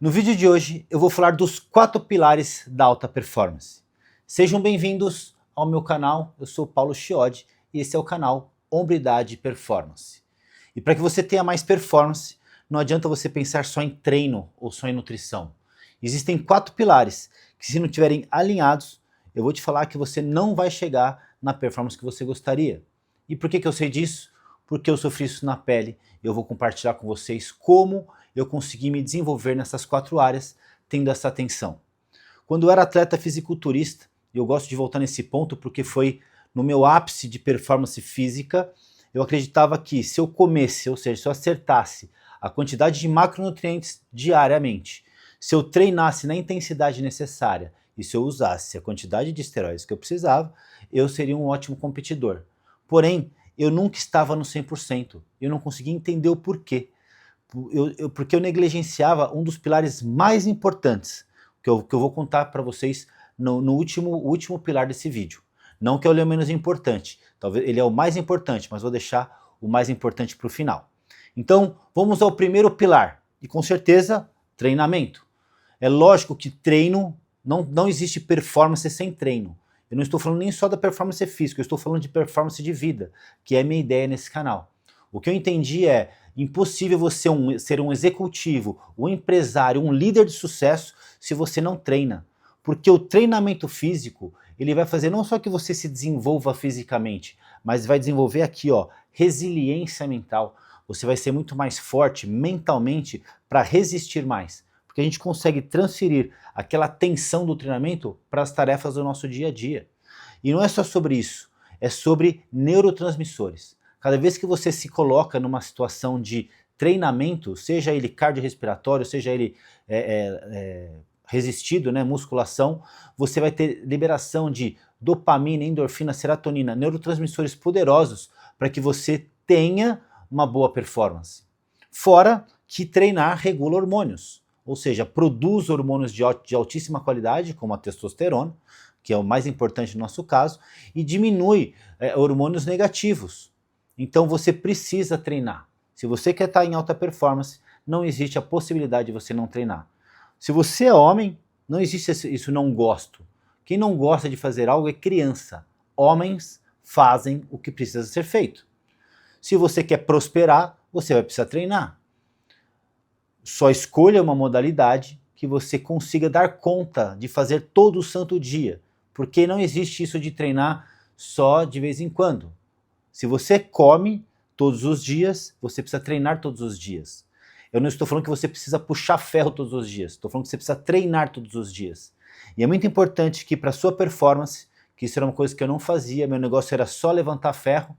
No vídeo de hoje eu vou falar dos 4 pilares da alta performance. Sejam bem-vindos ao meu canal, eu sou Paulo Chiodi e esse é o canal Hombridade Performance. E para que você tenha mais performance, não adianta você pensar só em treino ou só em nutrição. Existem 4 pilares que, se não estiverem alinhados, eu vou te falar que você não vai chegar na performance que você gostaria. E por que eu sei disso? Porque eu sofri isso na pele. Eu vou compartilhar com vocês como eu consegui me desenvolver nessas 4 áreas, tendo essa atenção. Quando eu era atleta fisiculturista, eu gosto de voltar nesse ponto porque foi no meu ápice de performance física, eu acreditava que se eu comesse, ou seja, se eu acertasse a quantidade de macronutrientes diariamente, se eu treinasse na intensidade necessária e se eu usasse a quantidade de esteroides que eu precisava, eu seria um ótimo competidor. Porém, eu nunca estava no 100%, eu não conseguia entender o porquê. Porque eu negligenciava um dos pilares mais importantes, que eu vou contar para vocês no último pilar desse vídeo. Não que ele é o menos importante, talvez ele é o mais importante, mas vou deixar o mais importante para o final. Então, vamos ao primeiro pilar, e com certeza, treinamento. É lógico que treino, não existe performance sem treino. Eu não estou falando nem só da performance física, eu estou falando de performance de vida, que é a minha ideia nesse canal. O que eu entendi é impossível você ser um executivo, um empresário, um líder de sucesso se você não treina. Porque o treinamento físico, ele vai fazer não só que você se desenvolva fisicamente, mas vai desenvolver aqui, ó, resiliência mental. Você vai ser muito mais forte mentalmente para resistir mais. Porque a gente consegue transferir aquela tensão do treinamento para as tarefas do nosso dia a dia. E não é só sobre isso, é sobre neurotransmissores. Cada vez que você se coloca numa situação de treinamento, seja ele cardiorrespiratório, seja ele resistido, né, musculação, você vai ter liberação de dopamina, endorfina, serotonina, neurotransmissores poderosos para que você tenha uma boa performance. Fora que treinar regula hormônios, ou seja, produz hormônios de altíssima qualidade, como a testosterona, que é o mais importante no nosso caso, e diminui hormônios negativos. Então você precisa treinar. Se você quer estar em alta performance, não existe a possibilidade de você não treinar. Se você é homem, não existe isso não gosto. Quem não gosta de fazer algo é criança. Homens fazem o que precisa ser feito. Se você quer prosperar, você vai precisar treinar. Só escolha uma modalidade que você consiga dar conta de fazer todo o santo dia. Porque não existe isso de treinar só de vez em quando. Se você come todos os dias, você precisa treinar todos os dias. Eu não estou falando que você precisa puxar ferro todos os dias, estou falando que você precisa treinar todos os dias. E é muito importante que para a sua performance, que isso era uma coisa que eu não fazia, meu negócio era só levantar ferro,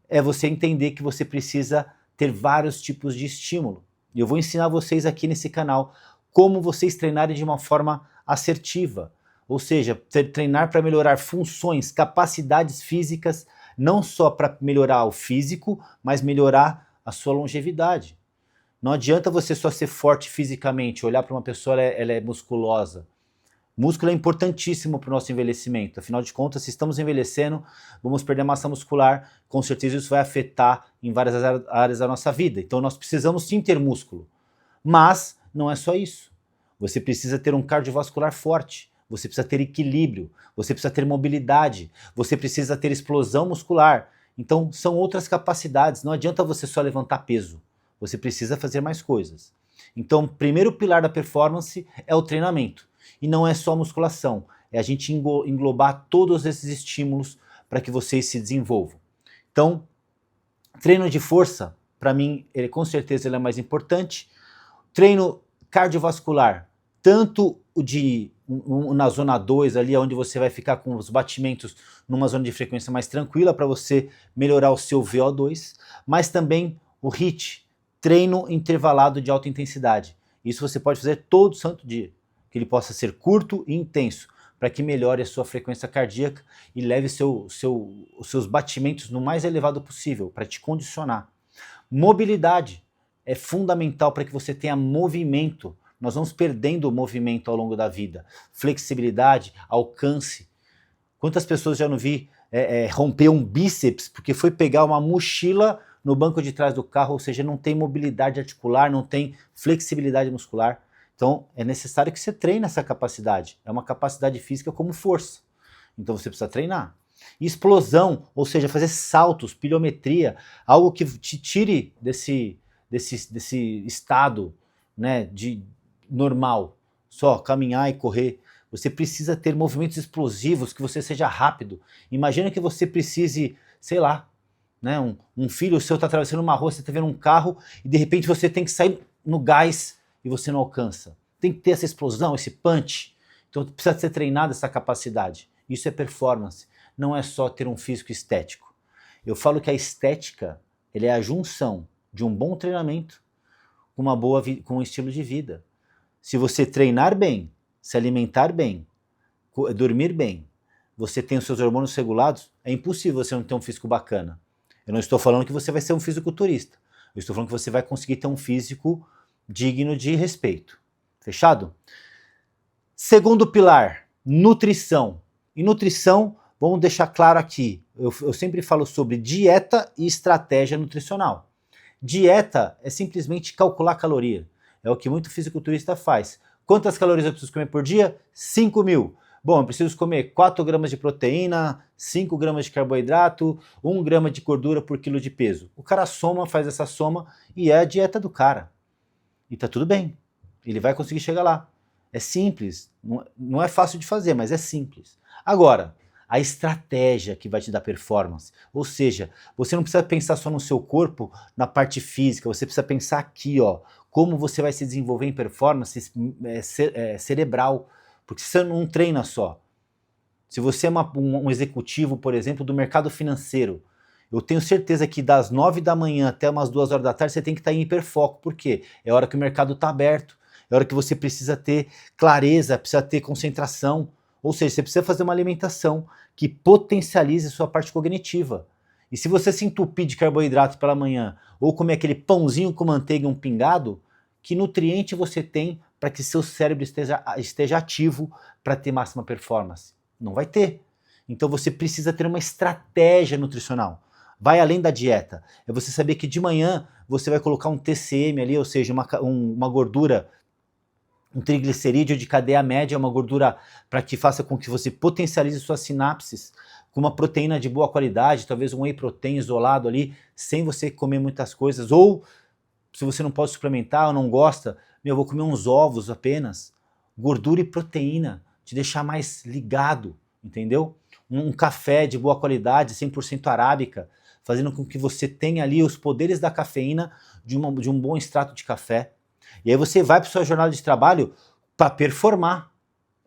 é você entender que você precisa ter vários tipos de estímulo. E eu vou ensinar vocês aqui nesse canal como vocês treinarem de uma forma assertiva. Ou seja, treinar para melhorar funções, capacidades físicas, não só para melhorar o físico, mas melhorar a sua longevidade. Não adianta você só ser forte fisicamente, olhar para uma pessoa, ela é musculosa. Músculo é importantíssimo para o nosso envelhecimento. Afinal de contas, se estamos envelhecendo, vamos perder massa muscular, com certeza isso vai afetar em várias áreas da nossa vida. Então nós precisamos sim ter músculo. Mas não é só isso. Você precisa ter um cardiovascular forte. Você precisa ter equilíbrio, você precisa ter mobilidade, você precisa ter explosão muscular. Então são outras capacidades, não adianta você só levantar peso, você precisa fazer mais coisas. Então o primeiro pilar da performance é o treinamento. E não é só a musculação, é a gente englobar todos esses estímulos para que vocês se desenvolvam. Então, treino de força, para mim, com certeza ele é mais importante. Treino cardiovascular, tanto o na zona 2 ali, onde você vai ficar com os batimentos numa zona de frequência mais tranquila para você melhorar o seu VO2, mas também o HIIT, treino intervalado de alta intensidade. Isso você pode fazer todo santo dia, que ele possa ser curto e intenso, para que melhore a sua frequência cardíaca e leve os seus batimentos no mais elevado possível, para te condicionar. Mobilidade é fundamental para que você tenha movimento. Nós vamos perdendo o movimento ao longo da vida. Flexibilidade, alcance. Quantas pessoas já não vi romper um bíceps porque foi pegar uma mochila no banco de trás do carro, ou seja, não tem mobilidade articular, não tem flexibilidade muscular. Então, é necessário que você treine essa capacidade. É uma capacidade física como força. Então, você precisa treinar. Explosão, ou seja, fazer saltos, pliometria, algo que te tire desse estado, né, de normal, só caminhar e correr. Você precisa ter movimentos explosivos, que você seja rápido. Imagina que você precise, sei lá, né, um filho seu está atravessando uma rua, você está vendo um carro e de repente você tem que sair no gás e você não alcança. Tem que ter essa explosão, esse punch. Então precisa ser treinada essa capacidade. Isso é performance. Não é só ter um físico estético. Eu falo que a estética, ele é a junção de um bom treinamento com um estilo de vida. Se você treinar bem, se alimentar bem, dormir bem, você tem os seus hormônios regulados, é impossível você não ter um físico bacana. Eu não estou falando que você vai ser um fisiculturista. Eu estou falando que você vai conseguir ter um físico digno de respeito. Fechado? Segundo pilar, nutrição. E nutrição, vamos deixar claro aqui, eu sempre falo sobre dieta e estratégia nutricional. Dieta é simplesmente calcular caloria. É o que muito fisiculturista faz. Quantas calorias eu preciso comer por dia? 5.000. Bom, eu preciso comer 4 gramas de proteína, 5 gramas de carboidrato, 1 grama de gordura por quilo de peso. O cara soma, faz essa soma e é a dieta do cara. E tá tudo bem. Ele vai conseguir chegar lá. É simples. Não é fácil de fazer, mas é simples. Agora, a estratégia que vai te dar performance. Ou seja, você não precisa pensar só no seu corpo, na parte física, você precisa pensar aqui, ó, como você vai se desenvolver em performance cerebral, porque você não treina só. Se você é um executivo, por exemplo, do mercado financeiro, eu tenho certeza que das 9 da manhã até umas 2 horas da tarde você tem que estar em hiperfoco. Por quê? É a hora que o mercado está aberto, é a hora que você precisa ter clareza, precisa ter concentração. Ou seja, você precisa fazer uma alimentação que potencialize sua parte cognitiva. E se você se entupir de carboidrato pela manhã, ou comer aquele pãozinho com manteiga e um pingado, que nutriente você tem para que seu cérebro esteja ativo para ter máxima performance? Não vai ter. Então você precisa ter uma estratégia nutricional. Vai além da dieta. É você saber que de manhã você vai colocar um TCM ali, ou seja, uma gordura, um triglicerídeo de cadeia média, uma gordura para que faça com que você potencialize suas sinapses, com uma proteína de boa qualidade, talvez um whey protein isolado ali, sem você comer muitas coisas. Ou, se você não pode suplementar ou não gosta, eu vou comer uns ovos apenas. Gordura e proteína, te deixar mais ligado, entendeu? Um café de boa qualidade, 100% arábica, fazendo com que você tenha ali os poderes da cafeína de um bom extrato de café. E aí você vai para sua jornada de trabalho para performar.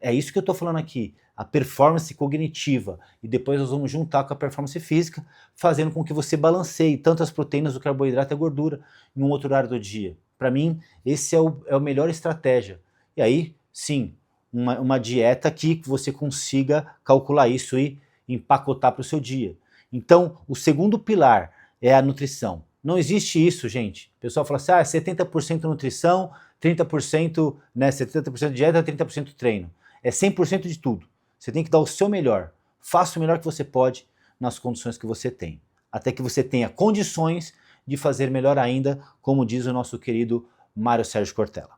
É isso que eu estou falando aqui, a performance cognitiva. E depois nós vamos juntar com a performance física, fazendo com que você balanceie tanto as proteínas, o carboidrato e a gordura em um outro horário do dia. Para mim, esse é a melhor estratégia. E aí, sim, uma dieta que você consiga calcular isso e empacotar para o seu dia. Então, o segundo pilar é a nutrição. Não existe isso, gente. O pessoal fala assim, 70% nutrição, 30%, né, 70% dieta, 30% treino. É 100% de tudo. Você tem que dar o seu melhor. Faça o melhor que você pode nas condições que você tem. Até que você tenha condições de fazer melhor ainda, como diz o nosso querido Mário Sérgio Cortella.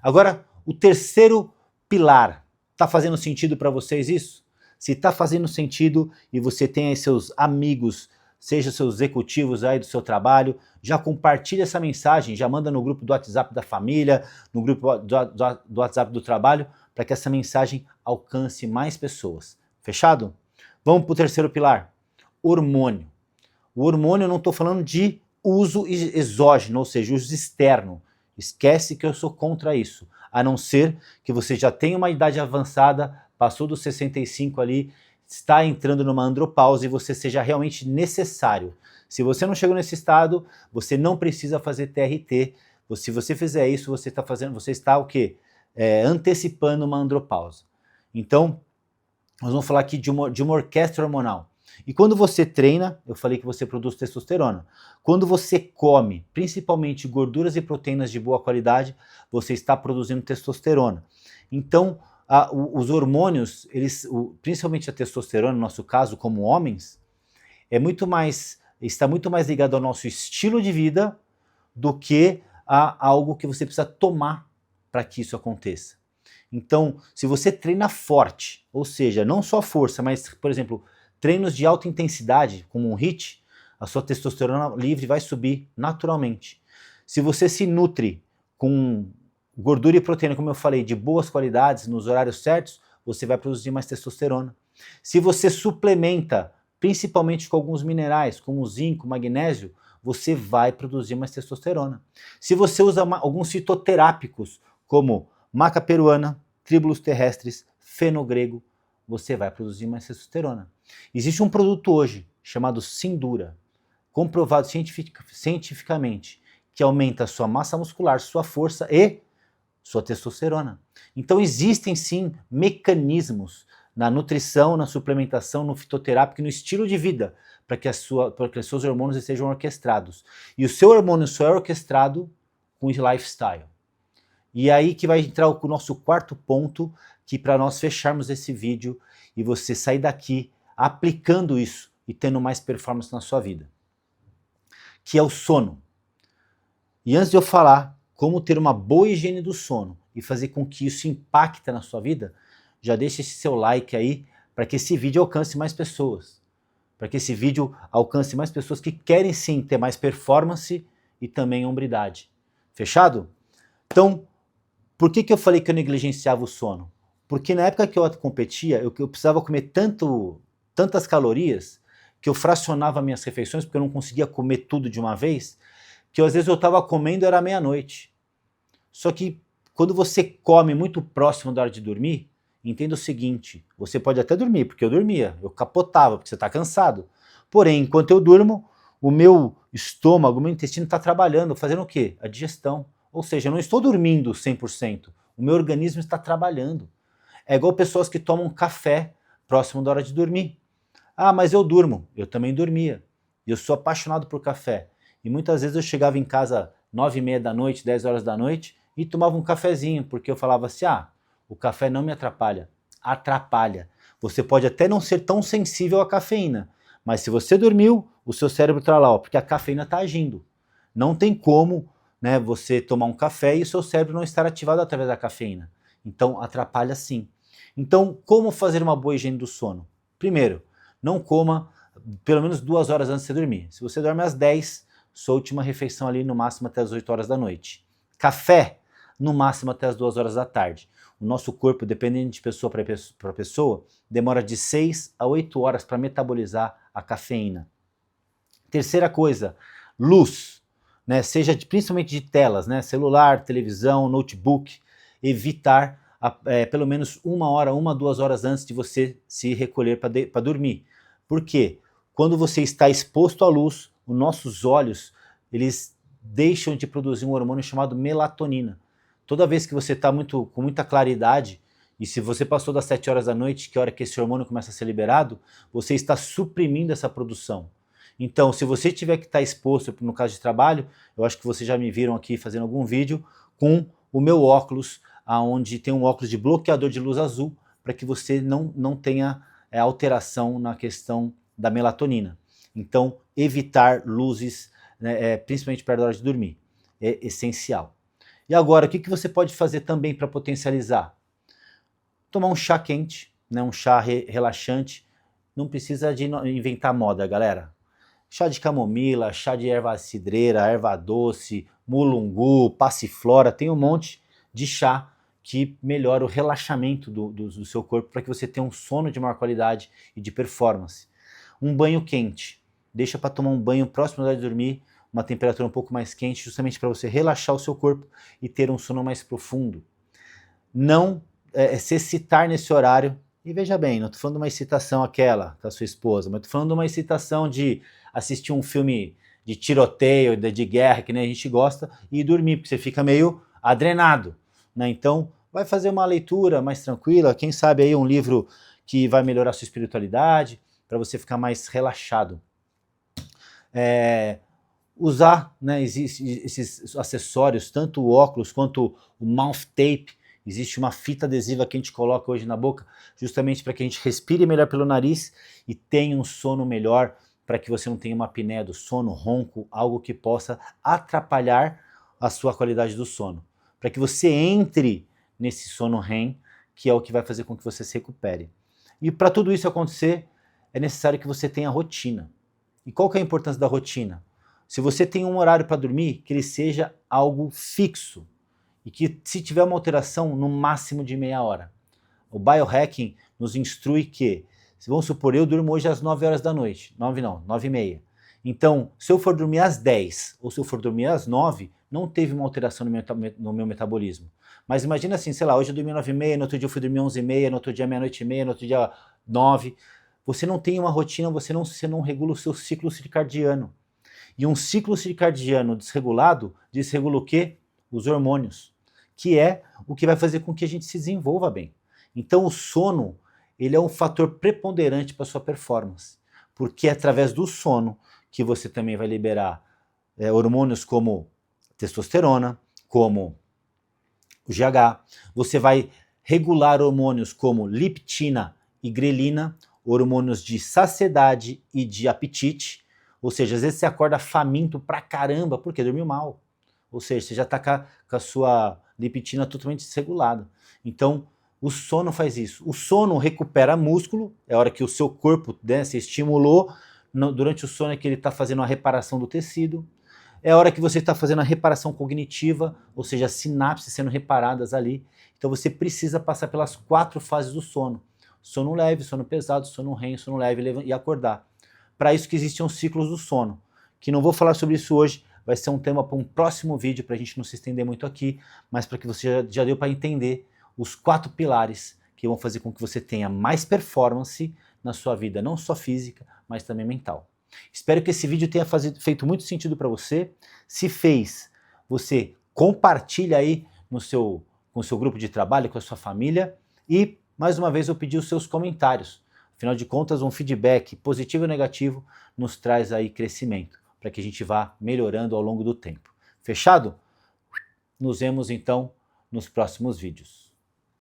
Agora, o terceiro pilar. Está fazendo sentido para vocês isso? Se está fazendo sentido e você tem aí seus amigos, seja seus executivos aí do seu trabalho, já compartilha essa mensagem, já manda no grupo do WhatsApp da família, no grupo do WhatsApp do trabalho, para que essa mensagem alcance mais pessoas. Fechado? Vamos para o terceiro pilar, hormônio. O hormônio eu não estou falando de uso exógeno, ou seja, uso externo. Esquece que eu sou contra isso, a não ser que você já tenha uma idade avançada, passou dos 65 ali, está entrando numa andropausa e você seja realmente necessário. Se você não chegou nesse estado, você não precisa fazer TRT. Se você fizer isso, você está o quê? Antecipando uma andropausa. Então, nós vamos falar aqui de uma orquestra hormonal. E quando você treina, eu falei que você produz testosterona. Quando você come, principalmente gorduras e proteínas de boa qualidade, você está produzindo testosterona. Então, os hormônios, principalmente a testosterona, no nosso caso, como homens, está muito mais ligado ao nosso estilo de vida do que a algo que você precisa tomar para que isso aconteça. Então, se você treina forte, ou seja, não só força, mas, por exemplo, treinos de alta intensidade, como um HIIT, a sua testosterona livre vai subir naturalmente. Se você se nutre com gordura e proteína, como eu falei, de boas qualidades, nos horários certos, você vai produzir mais testosterona. Se você suplementa, principalmente com alguns minerais, como zinco, magnésio, você vai produzir mais testosterona. Se você usa alguns fitoterápicos, como maca peruana, tríbulos terrestres, fenogrego, você vai produzir mais testosterona. Existe um produto hoje chamado Sindura, comprovado cientificamente, que aumenta a sua massa muscular, sua força e sua testosterona. Então existem sim mecanismos na nutrição, na suplementação, no fitoterápico e no estilo de vida para que os seus hormônios estejam orquestrados. E o seu hormônio só é orquestrado com lifestyle. E aí que vai entrar o nosso quarto ponto, que para nós fecharmos esse vídeo e você sair daqui aplicando isso e tendo mais performance na sua vida, que é o sono. E antes de eu falar como ter uma boa higiene do sono e fazer com que isso impacte na sua vida, já deixa esse seu like aí para que esse vídeo alcance mais pessoas. Para que esse vídeo alcance mais pessoas que querem sim ter mais performance e também hombridade. Fechado? Então, por que eu falei que eu negligenciava o sono? Porque na época que eu competia, eu precisava comer tantas calorias que eu fracionava minhas refeições, porque eu não conseguia comer tudo de uma vez, que às vezes eu estava comendo era meia-noite. Só que quando você come muito próximo da hora de dormir, entenda o seguinte, você pode até dormir, porque eu dormia, eu capotava, porque você está cansado. Porém, enquanto eu durmo, o meu estômago, o meu intestino está trabalhando, fazendo o quê? A digestão. Ou seja, eu não estou dormindo 100%, o meu organismo está trabalhando. É igual pessoas que tomam café próximo da hora de dormir. Ah, mas eu durmo. Eu também dormia. E eu sou apaixonado por café. E muitas vezes eu chegava em casa 9h30 da noite, 10 horas da noite e tomava um cafezinho, porque eu falava assim, o café não me atrapalha. Atrapalha. Você pode até não ser tão sensível à cafeína, mas se você dormiu, o seu cérebro está lá, porque a cafeína está agindo. Não tem como, né, você tomar um café e o seu cérebro não estar ativado através da cafeína. Então atrapalha sim. Então, como fazer uma boa higiene do sono? Primeiro, não coma pelo menos 2 horas antes de você dormir. Se você dorme às 10, sua última refeição ali no máximo até as 8 horas da noite. Café, no máximo até as 2 horas da tarde. O nosso corpo, dependendo de pessoa para pessoa, demora de 6 a 8 horas para metabolizar a cafeína. Terceira coisa, luz, né? Seja principalmente de telas, né? Celular, televisão, notebook, evitar pelo menos 1 hora, 2 horas antes de você se recolher para dormir. Por quê? Quando você está exposto à luz, os nossos olhos, eles deixam de produzir um hormônio chamado melatonina. Toda vez que você está com muita claridade, e se você passou das 7 horas da noite, que é a hora que esse hormônio começa a ser liberado, você está suprimindo essa produção. Então, se você tiver que estar exposto, no caso de trabalho, eu acho que vocês já me viram aqui fazendo algum vídeo com o meu óculos, onde tem um óculos de bloqueador de luz azul, para que você não tenha alteração na questão da melatonina. Então, evitar luzes, né, principalmente perto da hora de dormir, é essencial. E agora, o que você pode fazer também para potencializar? Tomar um chá quente, né, um chá relaxante. Não precisa de inventar moda, galera. Chá de camomila, chá de erva cidreira, erva doce, mulungu, passiflora, tem um monte de chá que melhora o relaxamento do seu corpo para que você tenha um sono de maior qualidade e de performance. Um banho quente. Deixa para tomar um banho próximo da hora de dormir, uma temperatura um pouco mais quente, justamente para você relaxar o seu corpo e ter um sono mais profundo. Não se excitar nesse horário. E veja bem, não estou falando de uma excitação aquela com a sua esposa, mas estou falando de uma excitação de assistir um filme de tiroteio, de guerra, que nem a gente gosta, e dormir, porque você fica meio adrenado, né? Então, vai fazer uma leitura mais tranquila, quem sabe aí um livro que vai melhorar a sua espiritualidade, para você ficar mais relaxado. Usar, né, esses acessórios, tanto o óculos quanto o mouth tape. Existe uma fita adesiva que a gente coloca hoje na boca, justamente para que a gente respire melhor pelo nariz e tenha um sono melhor, para que você não tenha uma apneia do sono, ronco, algo que possa atrapalhar a sua qualidade do sono. para que você entre nesse sono REM, que é o que vai fazer com que você se recupere. E para tudo isso acontecer, é necessário que você tenha rotina. E qual que é a importância da rotina? Se você tem um horário para dormir, que ele seja algo fixo. E que se tiver uma alteração, no máximo de meia hora. O biohacking nos instrui que, vamos supor, eu durmo hoje às 9 horas da noite. 9 não, 9 e meia. Então, se eu for dormir às 10 ou se eu for dormir às 9, não teve uma alteração no meu metabolismo. Mas imagina assim, sei lá, hoje eu dormi 9 e meia, no outro dia eu fui dormir 11 e meia, no outro dia meia-noite e meia, no outro dia 9. Você não tem uma rotina, você não regula o seu ciclo circadiano. E um ciclo circadiano desregulado, desregula o quê? Os hormônios, que é o que vai fazer com que a gente se desenvolva bem. Então o sono, ele é um fator preponderante para a sua performance, porque é através do sono que você também vai liberar hormônios como testosterona, como o GH, você vai regular hormônios como leptina e grelina, hormônios de saciedade e de apetite, ou seja, às vezes você acorda faminto pra caramba porque dormiu mal, ou seja, você já está com a sua leptina totalmente desregulada. Então, o sono faz isso. O sono recupera músculo, é a hora que o seu corpo, né, se estimulou, durante o sono é que ele está fazendo a reparação do tecido, é a hora que você está fazendo a reparação cognitiva, ou seja, as sinapses sendo reparadas ali. Então você precisa passar pelas 4 fases do sono. Sono leve, sono pesado, sono REM, sono leve e acordar. Para isso que existem os ciclos do sono, que não vou falar sobre isso hoje, vai ser um tema para um próximo vídeo, para a gente não se estender muito aqui, mas para que você já deu para entender os 4 pilares que vão fazer com que você tenha mais performance na sua vida, não só física, mas também mental. Espero que esse vídeo tenha feito muito sentido para você. Se fez, você compartilha aí com o seu grupo de trabalho, com a sua família. E, mais uma vez, eu pedi os seus comentários. Afinal de contas, um feedback positivo ou negativo nos traz aí crescimento, para que a gente vá melhorando ao longo do tempo. Fechado? Nos vemos, então, nos próximos vídeos.